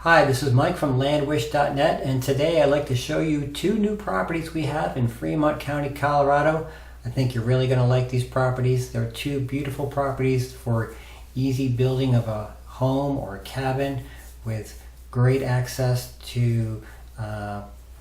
Hi, this is Mike from LandWish.net, and today I'd like to show you two new properties we have in Fremont County, Colorado. I think you're really going to like these properties. They're two beautiful properties for easy building of a home or a cabin with great access to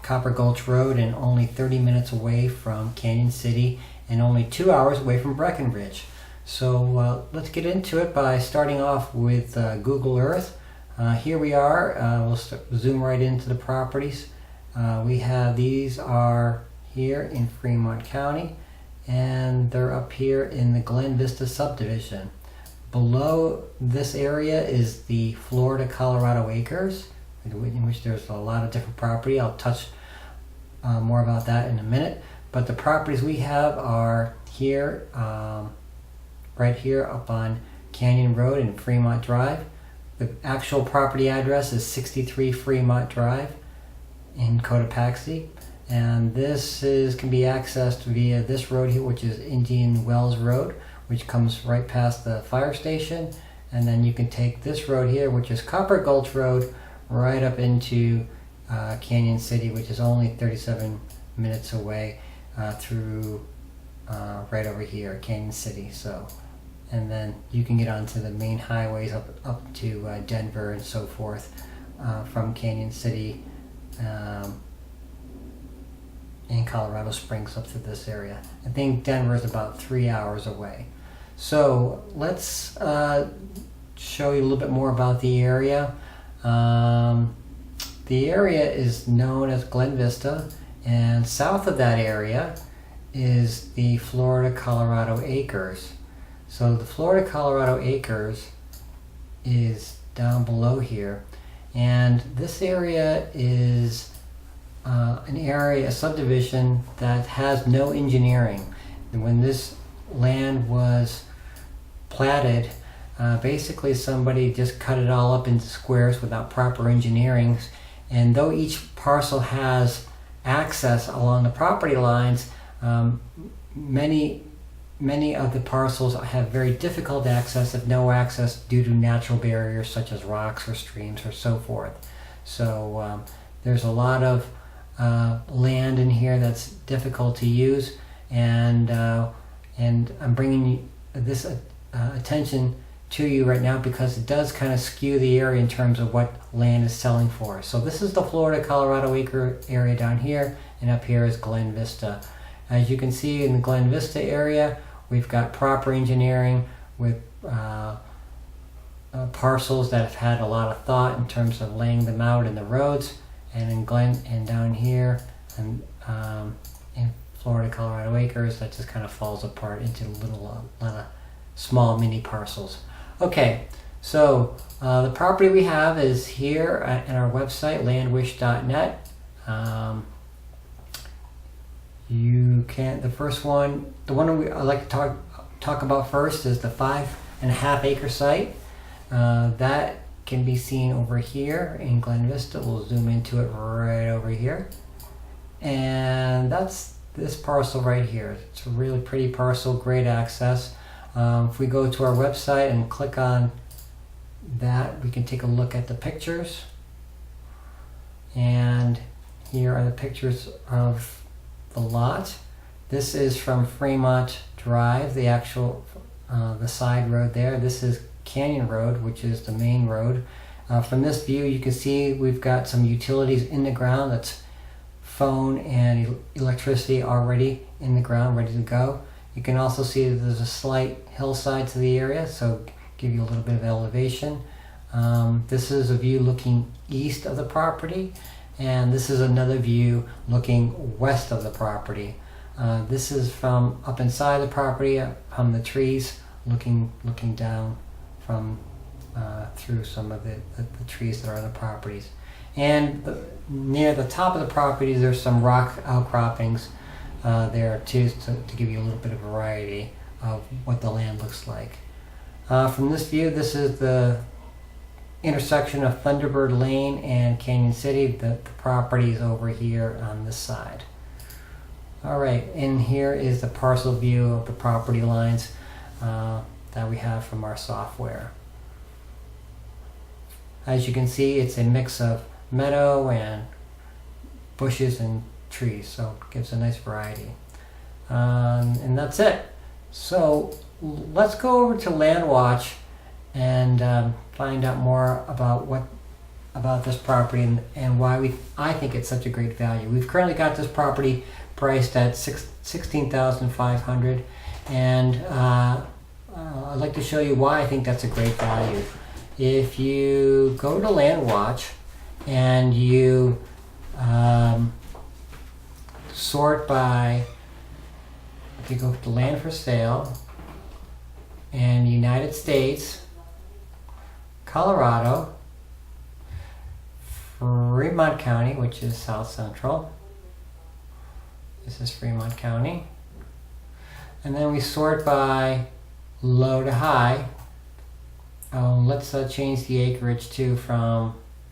Copper Gulch Road and only 30 minutes away from Canyon City and only 2 hours away from Breckenridge. So let's get into it by starting off with Google Earth. Here we are. We'll zoom right into the properties. These are here in Fremont County, and they're up here in the Vista Subdivision. Below this area is the Florida Colorado Acres, in which there's a lot of different property. I'll touch more about that in a minute. But the properties we have are here, right here up on Canyon Road and Fremont Drive. The actual property address is 63 Fremont Drive in Cotopaxi, and this can be accessed via this road here, which is Indian Wells Road, which comes right past the fire station, and then you can take this road here, which is Copper Gulch Road, right up into Canyon City, which is only 37 minutes away through right over here, Canyon City. And then you can get onto the main highways up to Denver and so forth from Canyon City and Colorado Springs up to this area. I think Denver is about 3 hours away. So let's show you a little bit more about the area. The area is known as Glen Vista, and south of that area is the Florida Colorado Acres. So the Florida Colorado Acres is down below here, and this area is a subdivision that has no engineering. And when this land was platted, basically somebody just cut it all up into squares without proper engineering, and though each parcel has access along the property lines, many of the parcels have very difficult access, if no access, due to natural barriers such as rocks or streams or so forth. So there's a lot of land in here that's difficult to use, and I'm bringing this attention to you right now because it does kind of skew the area in terms of what land is selling for. So this is the Florida Colorado Acre area down here, and up here is Glen Vista. As you can see in the Glen Vista area, we've got proper engineering with parcels that have had a lot of thought in terms of laying them out in the roads, and in Glen and down here and in Florida Colorado Acres, that just kind of falls apart into lot of small mini parcels. Okay, so the property we have is here at our website, LandWish.net. The one I'd like to talk about first is the 5.5 acre site. That can be seen over here in Glen Vista. We'll zoom into it right over here. And that's this parcel right here. It's a really pretty parcel, great access. If we go to our website and click on that, we can take a look at the pictures. And here are the pictures of the lot. This is from Fremont Drive, the actual the side road there. This is Canyon Road, which is the main road. From this view, you can see we've got some utilities in the ground. That's phone and electricity already in the ground, ready to go. You can also see that there's a slight hillside to the area, so give you a little bit of elevation. This is a view looking east of the property, and this is another view looking west of the property. This is from up inside the property, from the trees, looking down from through some of the trees that are on the properties. And near the top of the property, there's some rock outcroppings there too, to give you a little bit of variety of what the land looks like. From this view, this is the intersection of Thunderbird Lane and Canyon City. The property is over here on this side. Alright, and here is the parcel view of the property lines that we have from our software. As you can see, it's a mix of meadow and bushes and trees, so it gives a nice variety. And that's it. So let's go over to LandWatch and find out more about this property and why I think it's such a great value. We've currently got this property priced at $16,500, and I'd like to show you why I think that's a great value. If you go to LandWatch and you sort by, if you go to land for sale and United States, Colorado, Fremont County, which is South Central. This is Fremont County. And then we sort by low to high. Let's change the acreage to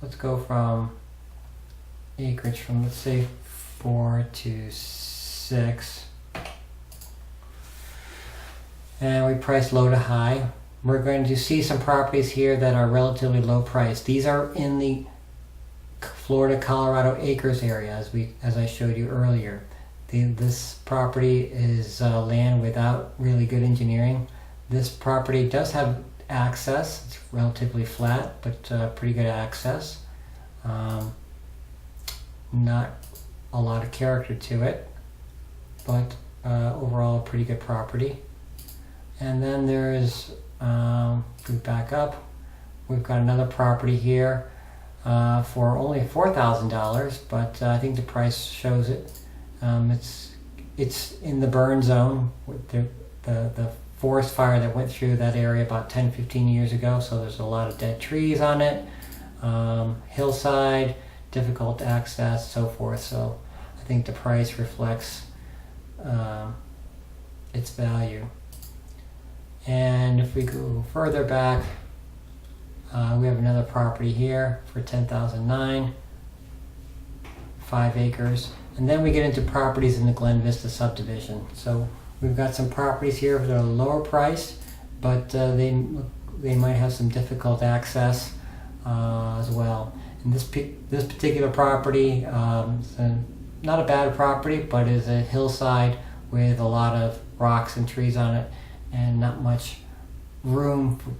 let's go from acreage from, let's say, 4 to 6. And we price low to high. We're going to see some properties here that are relatively low priced. These are in the Florida, Colorado acres area, as I showed you earlier. This property is land without really good engineering. This property does have access. It's relatively flat, but pretty good access. Not a lot of character to it, but overall a pretty good property. And then there's, if we back up, we've got another property here for only $4,000, but I think the price shows it. It's in the burn zone with the forest fire that went through that area about 10-15 years ago, so there's a lot of dead trees on it, hillside, difficult access, so forth. So I think the price reflects its value. And if we go further back, we have another property here for $10,009, 5 acres. And then we get into properties in the Vista subdivision. So we've got some properties here that are lower priced, but they might have some difficult access as well. And this particular property is not a bad property, but is a hillside with a lot of rocks and trees on it, and not much room for,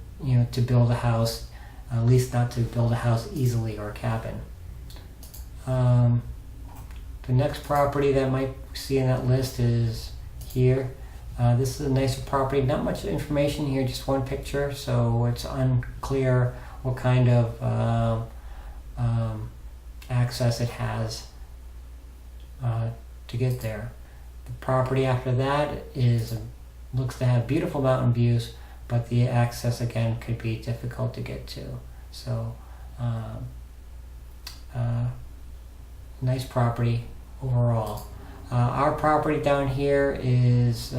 to build a house, at least not to build a house easily or a cabin. The next property that I might see in that list is here. This is a nicer property. Not much information here, just one picture, so it's unclear what kind of access it has to get there. The property after that looks to have beautiful mountain views, but the access again could be difficult to get to. So nice property overall. Our property down here is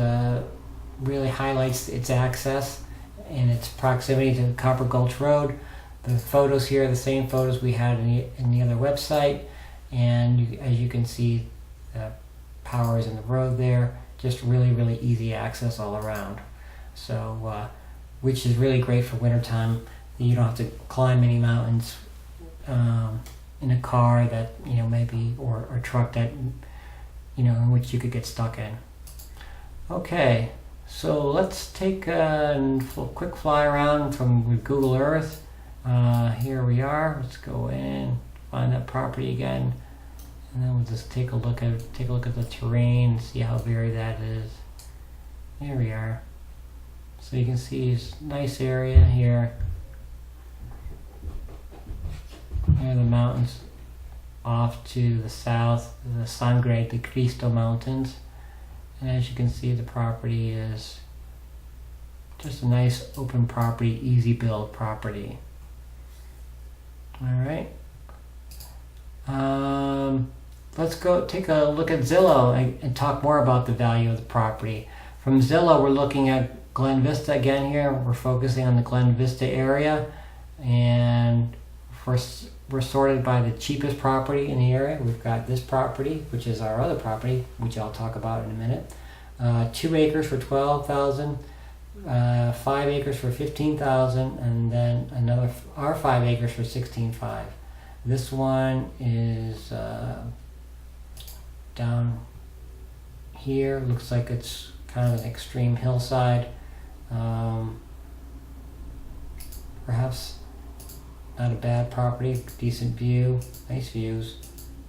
really highlights its access and its proximity to Copper Gulch Road. The photos here are the same photos we had in the other website, and as you can see, power is in the road there. Just really easy access all around. So, which is really great for wintertime. You don't have to climb any mountains in a car that maybe or a truck that in which you could get stuck in. Okay, so let's take a quick fly around with Google Earth. Here we are. Let's go in, find that property again, and then we'll just take a look at the terrain, see how varied that is. Here we are. So you can see it's a nice area here. Here are the mountains off to the south, the Sangre de Cristo Mountains. And as you can see, the property is just a nice open property, easy build property. Alright. Let's go take a look at Zillow and talk more about the value of the property. From Zillow, we're looking at Vista again here. We're focusing on the Vista area, and we're sorted by the cheapest property in the area. We've got this property, which is our other property, which I'll talk about in a minute. 2 acres for $12,000. 5 acres for $15,000, and then another our 5 acres for $16,500. This one is down here. Looks like it's kind of an extreme hillside. Perhaps not a bad property, decent view, nice views.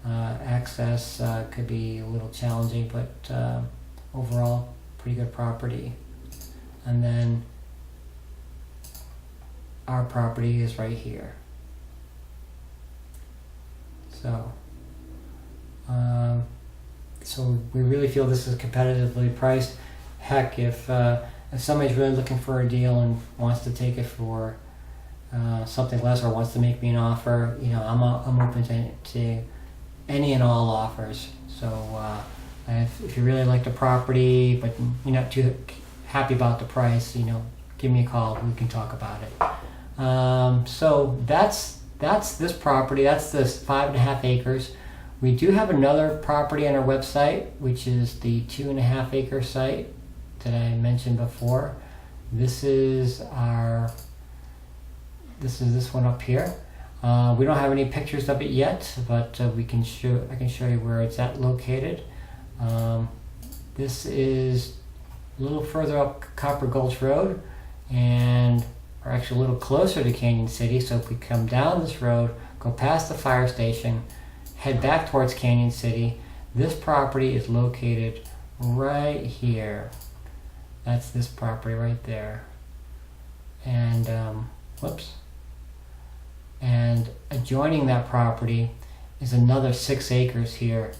Access could be a little challenging, but overall pretty good property. And then our property is right here. So we really feel this is competitively priced. Heck, if somebody's really looking for a deal and wants to take it for something less, or wants to make me an offer, I'm open to any and all offers. So if you really like the property but you're not too happy about the price, give me a call. We can talk about it. So that's this property. That's this 5.5 acres. We do have another property on our website, which is the 2.5 acre site that I mentioned before. This is this one up here. We don't have any pictures of it yet, but I can show you where it's located. This is a little further up Copper Gulch Road, and we're actually a little closer to Canyon City. So if we come down this road, go past the fire station, head back towards Canyon City, this property is located right here. That's this property right there. And and adjoining that property is another 6 acres here,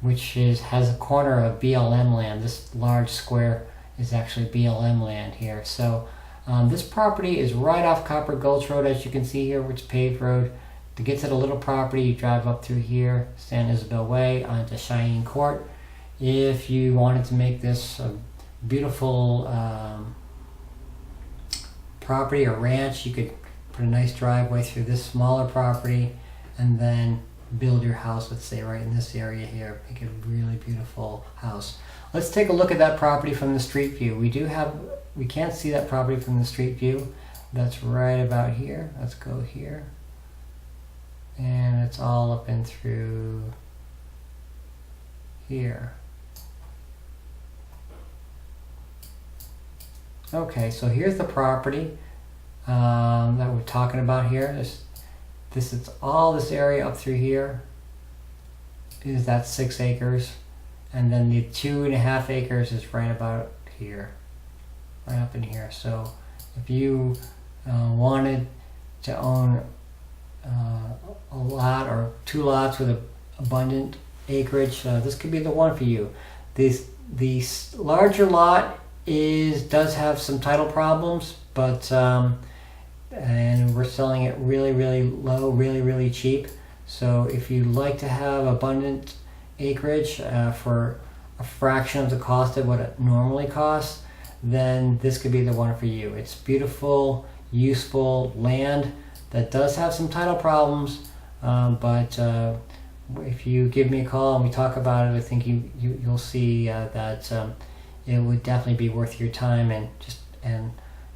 which has a corner of BLM land. This large square is actually BLM land here. So this property is right off Copper Gulch Road, as you can see here, which is paved road. To get to the little property, you drive up through here, San Isabel Way, onto Cheyenne Court. If you wanted to make this a beautiful property or ranch, you could put a nice driveway through this smaller property and then build your house, let's say right in this area here. Make it a really beautiful house. Let's take a look at that property from the street view. We can't see that property from the street view. That's right about here. Let's go here. And it's all up and through here. Okay, so here's the property that we're talking about here. This is all this area up through here is that 6 acres, and then the 2.5 acres is right about here, right up in here. So if you wanted to own a lot or 2 lots with abundant acreage, this could be the one for you. The larger lot does have some title problems, but and we're selling it really, really low, really, really cheap. So if you like to have abundant acreage for a fraction of the cost of what it normally costs, then this could be the one for you. It's beautiful, useful land that does have some title problems, but if you give me a call and we talk about it, I think you'll see that it would definitely be worth your time and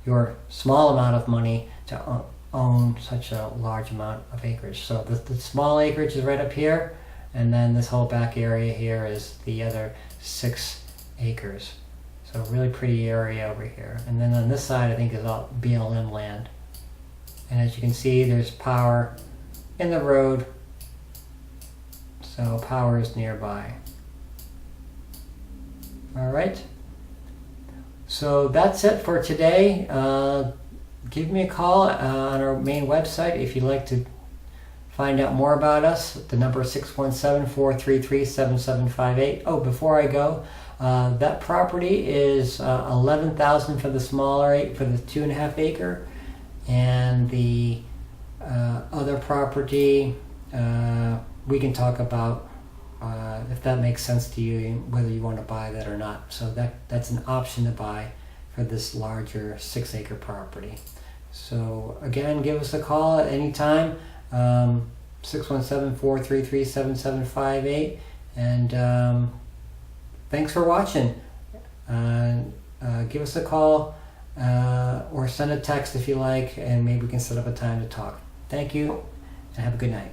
your small amount of money to own such a large amount of acreage. So the small acreage is right up here, and then this whole back area here is the other 6 acres. So really pretty area over here. And then on this side, I think, is all BLM land. And as you can see, there's power in the road, so power is nearby. All right. So that's it for today. Give me a call on our main website if you'd like to find out more about us. The number is 617-433-7758. Oh, before I go, that property is $11,000 for the smaller, for the 2.5 acre, and the other property we can talk about if that makes sense to you, whether you want to buy that or not. So that's an option to buy for this larger 6 acre property. So again, give us a call at any time, 617-433-7758, and thanks for watching. Give us a call or send a text if you like, and maybe we can set up a time to talk. Thank you, and have a good night.